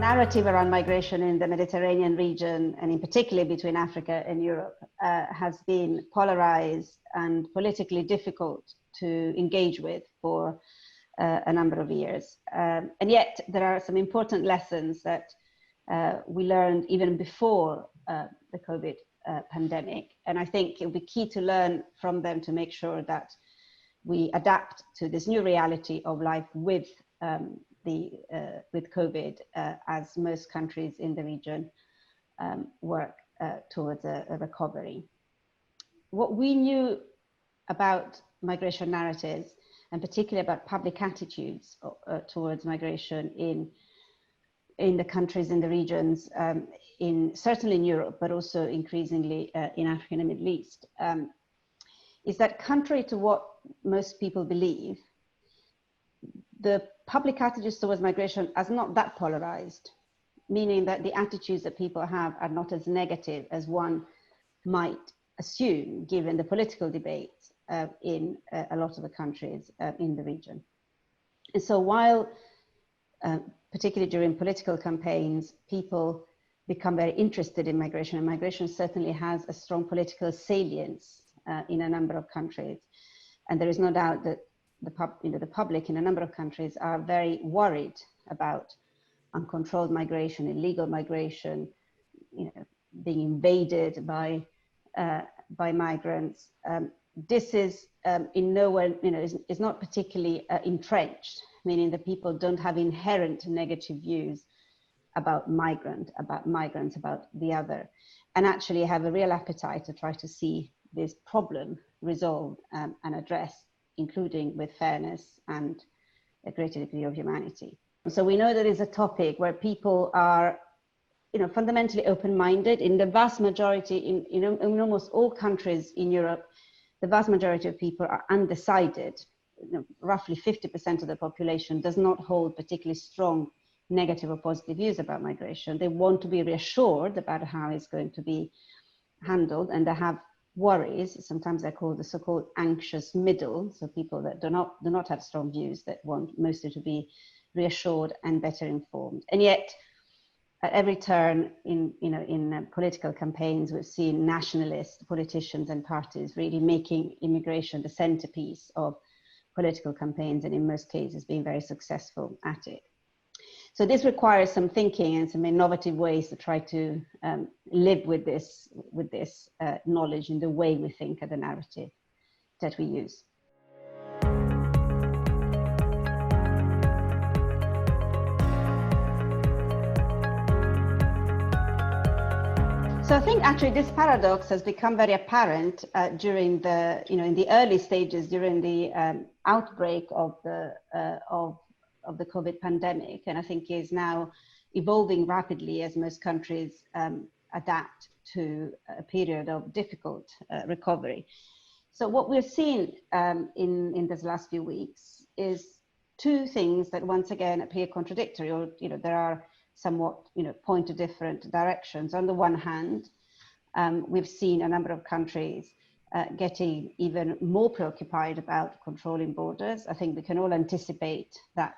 narrative around migration in the Mediterranean region, and in particular between Africa and Europe, has been polarized and politically difficult to engage with for a number of years. And yet there are some important lessons that we learned even before the COVID pandemic. And I think it will be key to learn from them to make sure that we adapt to this new reality of life with COVID, as most countries in the region work towards a recovery. What we knew about migration narratives, and particularly about public attitudes towards migration in the countries, in the regions, certainly in Europe, but also increasingly in Africa and the Middle East, is that contrary to what most people believe, the public attitudes towards migration are not that polarized, meaning that the attitudes that people have are not as negative as one might assume, given the political debates in a lot of the countries in the region. And so while, particularly during political campaigns, people become very interested in migration, and migration certainly has a strong political salience in a number of countries. And there is no doubt that the public in a number of countries are very worried about uncontrolled migration, illegal migration, being invaded by migrants. This is in no way, is not particularly entrenched, meaning that people don't have inherent negative views about migrants, about the other, and actually have a real appetite to try to see this problem resolved and addressed, including with fairness and a greater degree of humanity. So we know that it's a topic where people are, fundamentally open-minded. In the vast majority, in almost all countries in Europe, the vast majority of people are undecided. Roughly 50% of the population does not hold particularly strong negative or positive views about migration. They want to be reassured about how it's going to be handled, and they have worries. Sometimes they're called the so-called anxious middle, so people that do not have strong views, that want mostly to be reassured and better informed. And yet, at every turn in political campaigns, we've seen nationalist politicians and parties really making immigration the centerpiece of political campaigns, and in most cases being very successful at it. So this requires some thinking and some innovative ways to try to live with this knowledge in the way we think of the narrative that we use. So I think actually this paradox has become very apparent during the, in the early stages, during the outbreak of the COVID pandemic, and I think is now evolving rapidly as most countries adapt to a period of difficult recovery. So what we've seen in these last few weeks is two things that once again appear contradictory, or there are somewhat point to different directions. On the one hand, we've seen a number of countries getting even more preoccupied about controlling borders. I think we can all anticipate that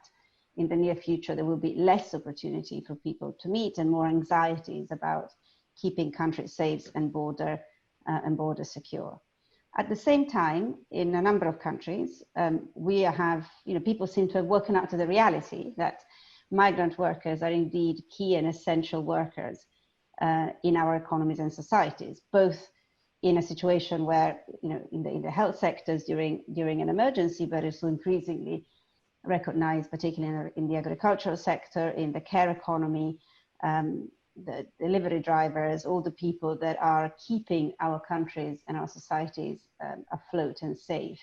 in the near future there will be less opportunity for people to meet, and more anxieties about keeping countries safe and borders secure. At the same time, in a number of countries, we have, people seem to have woken up to the reality that migrant workers are indeed key and essential workers in our economies and societies, both in a situation where, in the health sectors during an emergency, but also increasingly recognized, particularly in the agricultural sector, in the care economy, the delivery drivers, all the people that are keeping our countries and our societies afloat and safe,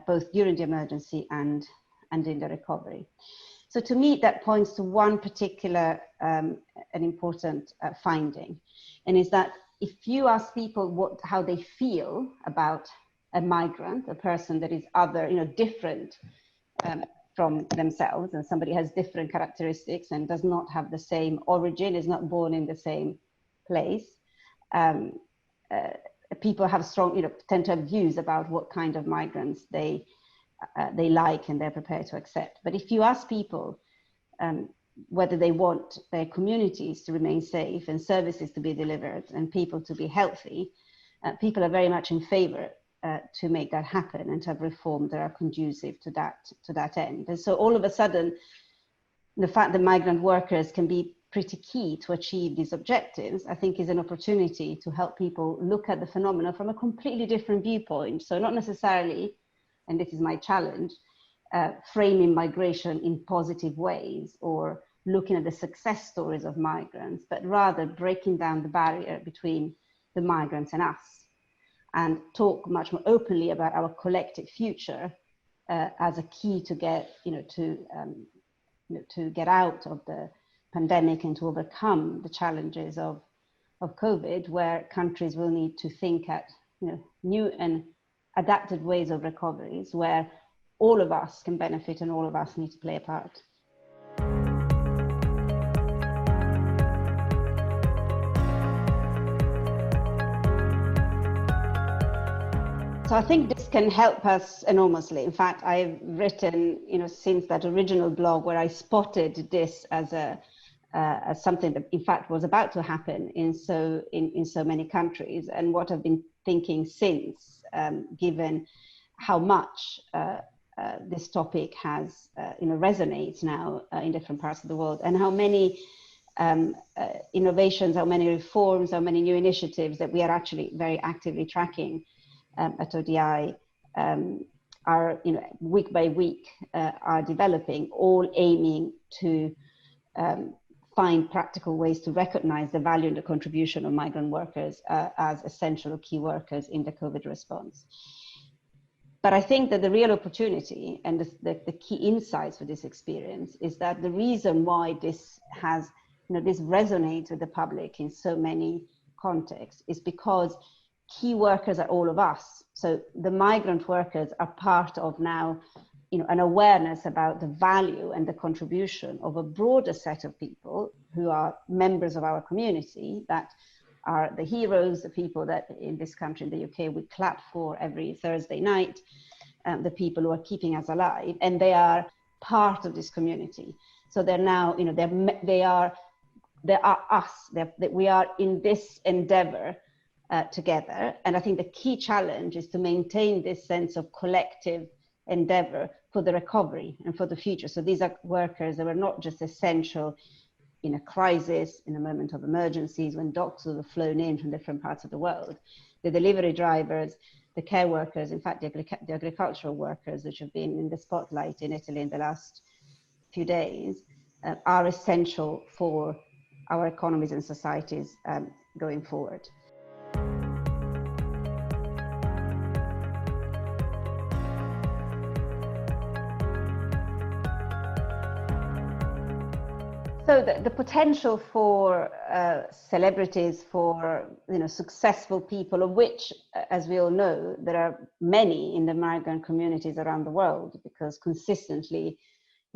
both during the emergency and in the recovery. So to me, that points to one particular an important finding, and is that if you ask people how they feel about a migrant, a person that is different from themselves, and somebody has different characteristics and does not have the same origin, is not born in the same place, people have strong, tend to have views about what kind of migrants they like and they're prepared to accept. But if you ask people whether they want their communities to remain safe and services to be delivered and people to be healthy, people are very much in favor to make that happen and to have reforms that are conducive to that end. And so all of a sudden, the fact that migrant workers can be pretty key to achieve these objectives, I think, is an opportunity to help people look at the phenomena from a completely different viewpoint. So not necessarily, and this is my challenge, framing migration in positive ways or looking at the success stories of migrants, but rather breaking down the barrier between the migrants and us, and talk much more openly about our collective future as a key to get, to get out of the pandemic and to overcome the challenges of COVID, where countries will need to think at new and adapted ways of recoveries, where all of us can benefit and all of us need to play a part. So I think this can help us enormously. In fact, I've written, since that original blog where I spotted this as as something that, in fact, was about to happen in so many countries, and what I've been thinking since, given how much this topic has, resonates now in different parts of the world, and how many innovations, how many reforms, how many new initiatives that we are actually very actively tracking at ODI are, week by week, are developing, all aiming to find practical ways to recognize the value and the contribution of migrant workers as essential or key workers in the COVID response. But I think that the real opportunity and the key insights for this experience is that the reason why this has, this resonates with the public in so many contexts is because key workers are all of us. So the migrant workers are part of now, an awareness about the value and the contribution of a broader set of people who are members of our community, that are the heroes, the people that in this country, in the UK, we clap for every Thursday night, the people who are keeping us alive, and they are part of this community. So they're now, they are us, that we are in this endeavor together. And I think the key challenge is to maintain this sense of collective endeavor for the recovery and for the future. So these are workers that were not just essential in a crisis, in a moment of emergencies, when doctors were flown in from different parts of the world. The delivery drivers, the care workers, in fact, the agricultural workers, which have been in the spotlight in Italy in the last few days, are essential for our economies and societies going forward. So the potential for celebrities, for successful people, of which, as we all know, there are many in the migrant communities around the world, because consistently,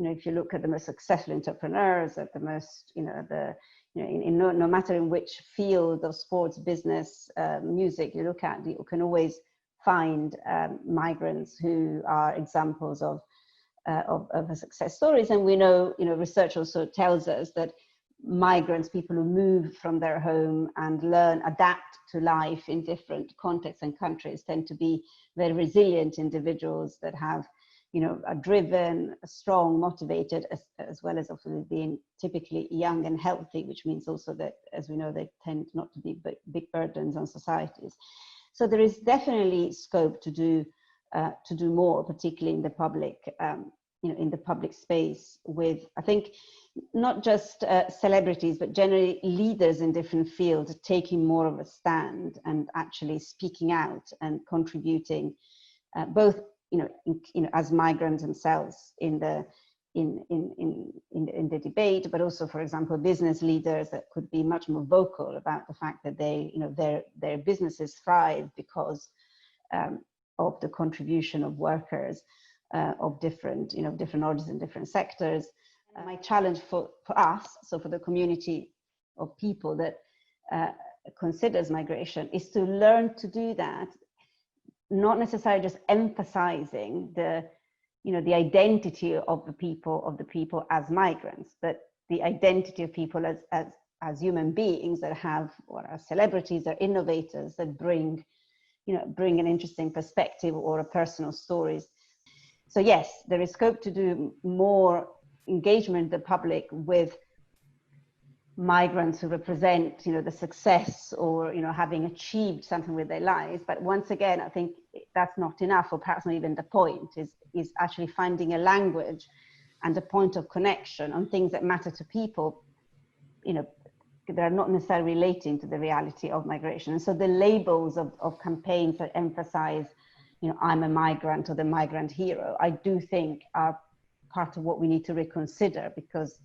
if you look at the most successful entrepreneurs, at the most, no matter in which field of sports, business, music you look at, you can always find migrants who are examples of success stories. And we know, research also tells us that migrants, people who move from their home and adapt to life in different contexts and countries, tend to be very resilient individuals that have, are driven, strong, motivated, as well as often being typically young and healthy, which means also that, as we know, they tend not to be big burdens on societies. So there is definitely scope to do more, particularly in the public, in the public space, with, I think, not just celebrities, but generally leaders in different fields taking more of a stand and actually speaking out and contributing, both, as migrants themselves in the debate, but also, for example, business leaders that could be much more vocal about the fact that their businesses thrive because of the contribution of workers of different orders in different sectors. And my challenge for us, so for the community of people that considers migration, is to learn to do that, not necessarily just emphasizing the identity of the people as migrants, but the identity of people as human beings that have, or are celebrities, or innovators that bring an interesting perspective or a personal stories. So yes, there is scope to do more engagement in the public with migrants who represent, the success or, having achieved something with their lives. But once again, I think that's not enough, or perhaps not even the point, is actually finding a language and a point of connection on things that matter to people, that are not necessarily relating to the reality of migration. And so the labels of campaigns that emphasize, I'm a migrant or the migrant hero, I do think are part of what we need to reconsider, because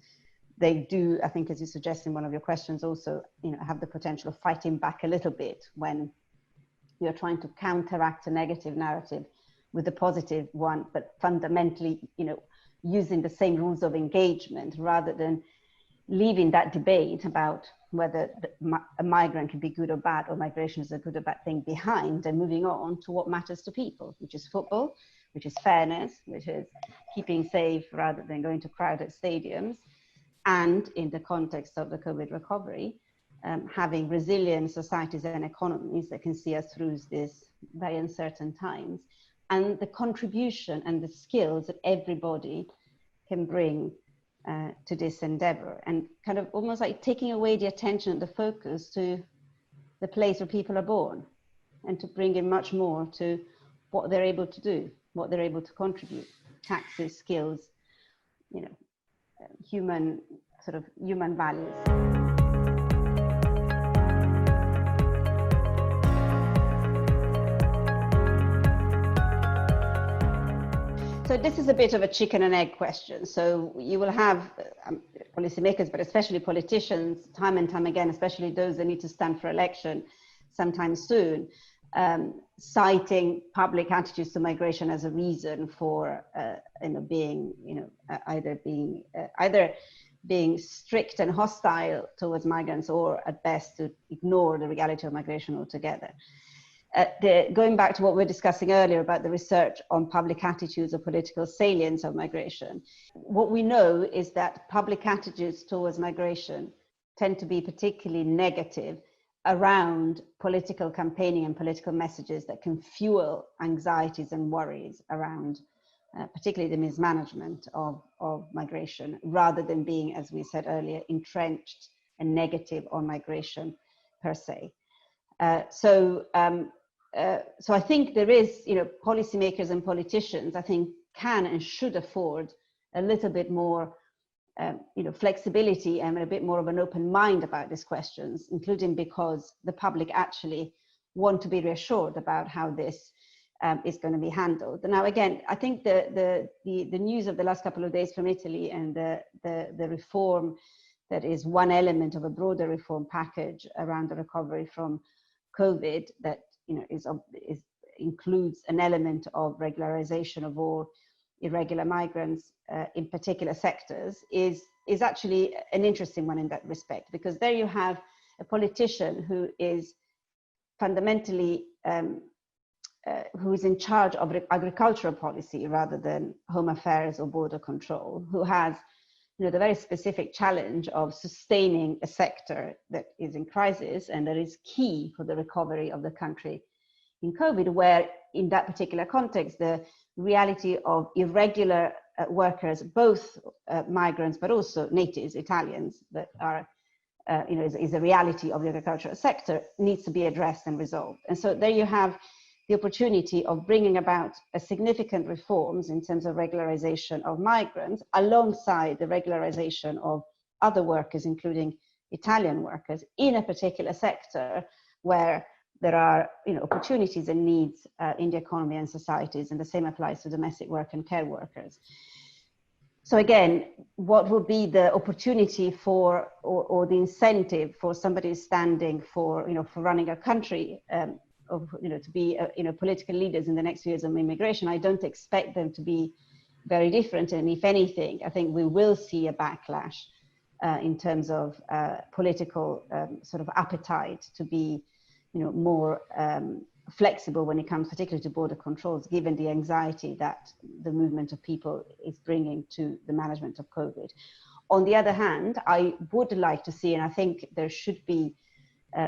they do, I think, as you suggest in one of your questions, also, have the potential of fighting back a little bit when you're trying to counteract a negative narrative with a positive one, but fundamentally, using the same rules of engagement, rather than leaving that debate about whether a migrant can be good or bad, or migration is a good or bad thing behind, and moving on to what matters to people, which is football, which is fairness, which is keeping safe rather than going to crowded stadiums. And in the context of the COVID recovery, having resilient societies and economies that can see us through these very uncertain times, and the contribution and the skills that everybody can bring to this endeavor, and kind of almost like taking away the attention and the focus to the place where people are born, and to bring in much more to what they're able to do, what they're able to contribute, taxes, skills, human values. So this is a bit of a chicken and egg question. So you will have policymakers, but especially politicians, time and time again, especially those that need to stand for election sometime soon, citing public attitudes to migration as a reason for either being strict and hostile towards migrants, or at best to ignore the reality of migration altogether. Going back to what we were discussing earlier about the research on public attitudes or political salience of migration, what we know is that public attitudes towards migration tend to be particularly negative around political campaigning and political messages that can fuel anxieties and worries around particularly the mismanagement of migration, rather than being, as we said earlier, entrenched and negative on migration per se. So I think there is, policymakers and politicians, I think, can and should afford a little bit more, flexibility and a bit more of an open mind about these questions, including because the public actually want to be reassured about how this is going to be handled. Now, again, I think the news of the last couple of days from Italy and the reform that is one element of a broader reform package around the recovery from COVID that includes an element of regularization of all irregular migrants in particular sectors is actually an interesting one in that respect, because there you have a politician who is fundamentally who is in charge of agricultural policy rather than home affairs or border control, who has the very specific challenge of sustaining a sector that is in crisis and that is key for the recovery of the country in COVID, where in that particular context, the reality of irregular workers, both migrants, but also natives, Italians, that are, is a reality of the agricultural sector, needs to be addressed and resolved. And so there you have the opportunity of bringing about a significant reforms in terms of regularization of migrants, alongside the regularization of other workers, including Italian workers, in a particular sector where there are opportunities and needs in the economy and societies, and the same applies to domestic work and care workers. So again, what will be the opportunity for, or the incentive for somebody standing for, for running a country, to be, political leaders in the next few years on immigration? I don't expect them to be very different. And if anything, I think we will see a backlash in terms of political sort of appetite to be, more flexible when it comes particularly to border controls, given the anxiety that the movement of people is bringing to the management of COVID. On the other hand, I would like to see, and I think there should be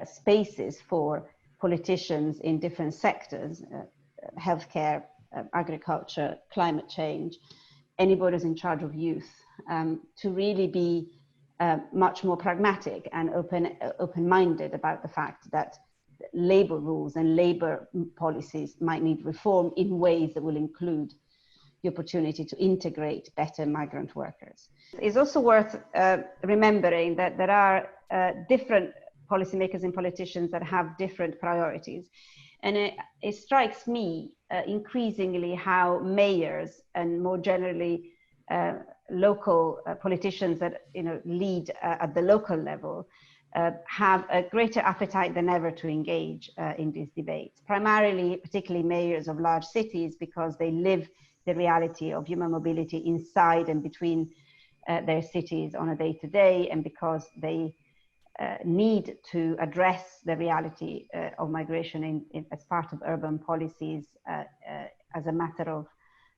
spaces for politicians in different sectors, healthcare, agriculture, climate change, anybody who's in charge of youth, to really be much more pragmatic and open-minded about the fact that labor rules and labor policies might need reform in ways that will include the opportunity to integrate better migrant workers. It's also worth remembering that there are different policymakers and politicians that have different priorities. And it strikes me increasingly how mayors and more generally local politicians that lead at the local level have a greater appetite than ever to engage in these debates. Primarily, particularly mayors of large cities, because they live the reality of human mobility inside and between their cities on a day-to-day, and because they need to address the reality of migration as part of urban policies as a matter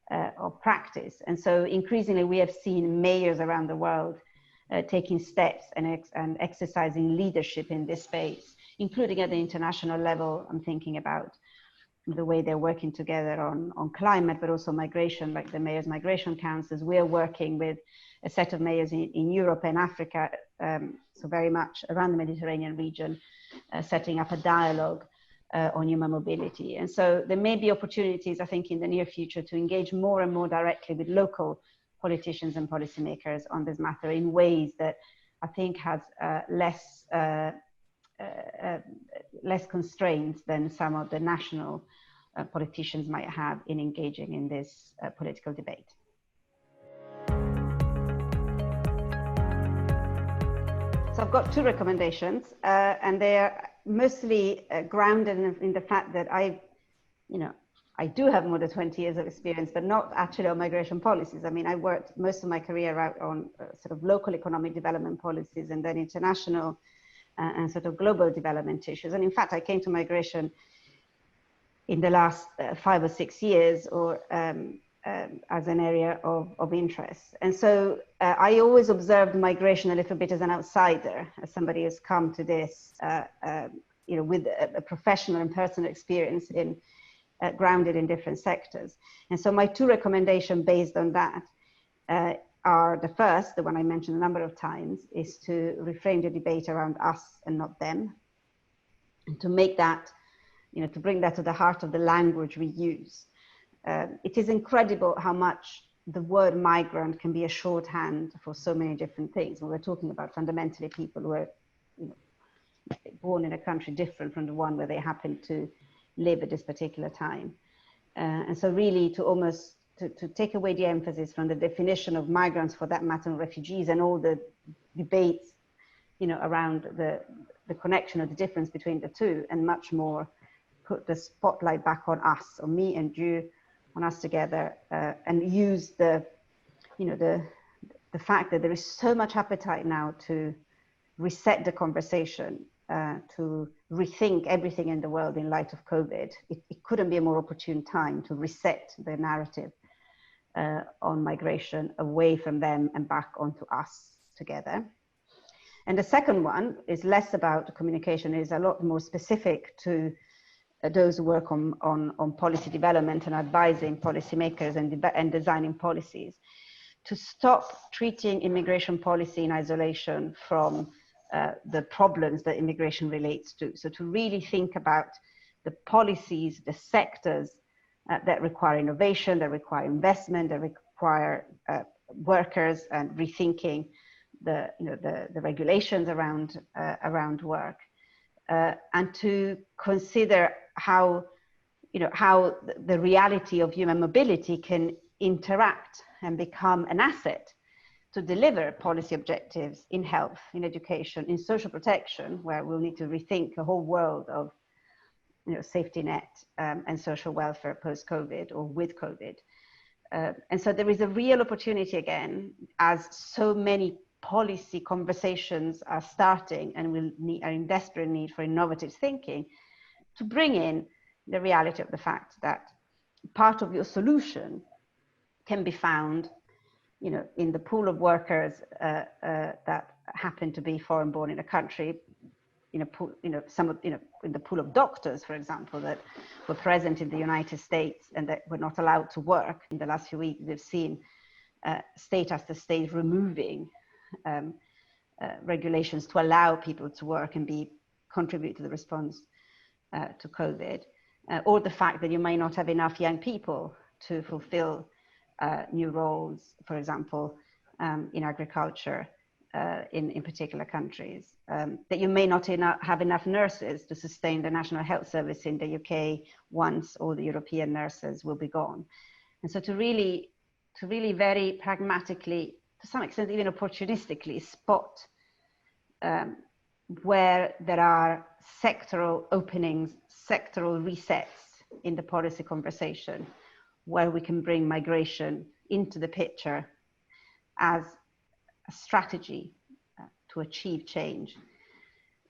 of practice. And so increasingly we have seen mayors around the world taking steps and exercising leadership in this space, including at the international level. I'm thinking about the way they're working together on climate, but also migration, like the Mayors Migration Councils. We're working with a set of mayors in Europe and Africa, so very much around the Mediterranean region, setting up a dialogue on human mobility. And so there may be opportunities, I think, in the near future to engage more and more directly with local politicians and policymakers on this matter in ways that I think has less constraints than some of the national politicians might have in engaging in this political debate. So I've got two recommendations, and they're mostly grounded in the fact that I do have more than 20 years of experience, but not actually on migration policies. I mean, I worked most of my career out on sort of local economic development policies and then international and sort of global development issues. And in fact, I came to migration in the last 5 or 6 years, or as an area of interest. And so I always observed migration a little bit as an outsider, as somebody who's come to this, with a professional and personal experience grounded in different sectors. And so my two recommendations based on that are: the first, the one I mentioned a number of times, is to reframe the debate around us and not them, and to make that, to bring that to the heart of the language we use. It is incredible how much the word migrant can be a shorthand for so many different things. When we're talking about fundamentally people who are born in a country different from the one where they happen to live at this particular time. And so really to take away the emphasis from the definition of migrants, for that matter, and refugees, and all the debates, around the connection or the difference between the two, and much more put the spotlight back on us, on me and you, on us together, and use the fact that there is so much appetite now to reset the conversation, to rethink everything in the world in light of COVID. It couldn't be a more opportune time to reset the narrative on migration away from them and back onto us together. And the second one is less about communication, is a lot more specific to those who work on policy development and advising policymakers and designing policies, to stop treating immigration policy in isolation from the problems that immigration relates to. So to really think about the policies, the sectors that require innovation, that require investment, that require workers, and rethinking the regulations around work, and to consider how the reality of human mobility can interact and become an asset to deliver policy objectives in health, in education, in social protection, where we'll need to rethink a whole world of safety net and social welfare post-COVID or with COVID. And so there is a real opportunity again, as so many policy conversations are starting and are in desperate need for innovative thinking, to bring in the reality of the fact that part of your solution can be found in the pool of workers that happen to be foreign born in a country, in the pool of doctors, for example, that were present in the United States and that were not allowed to work. In the last few weeks, we've seen state after state removing regulations to allow people to work and contribute to the response to COVID, or the fact that you may not have enough young people to fulfill new roles, for example, in agriculture in particular countries, that you may not have enough nurses to sustain the National Health Service in the UK once all the European nurses will be gone. And so to really very pragmatically, to some extent even opportunistically, spot where there are sectoral openings, sectoral resets in the policy conversation, where we can bring migration into the picture as a strategy to achieve change,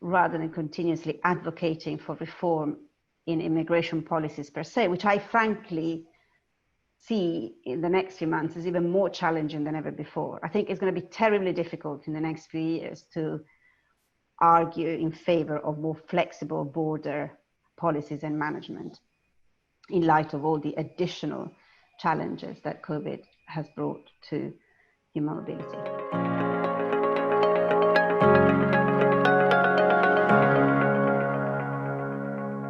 rather than continuously advocating for reform in immigration policies per se, which I frankly see in the next few months is even more challenging than ever before. I think it's going to be terribly difficult in the next few years to argue in favor of more flexible border policies and management in light of all the additional challenges that COVID has brought to human mobility.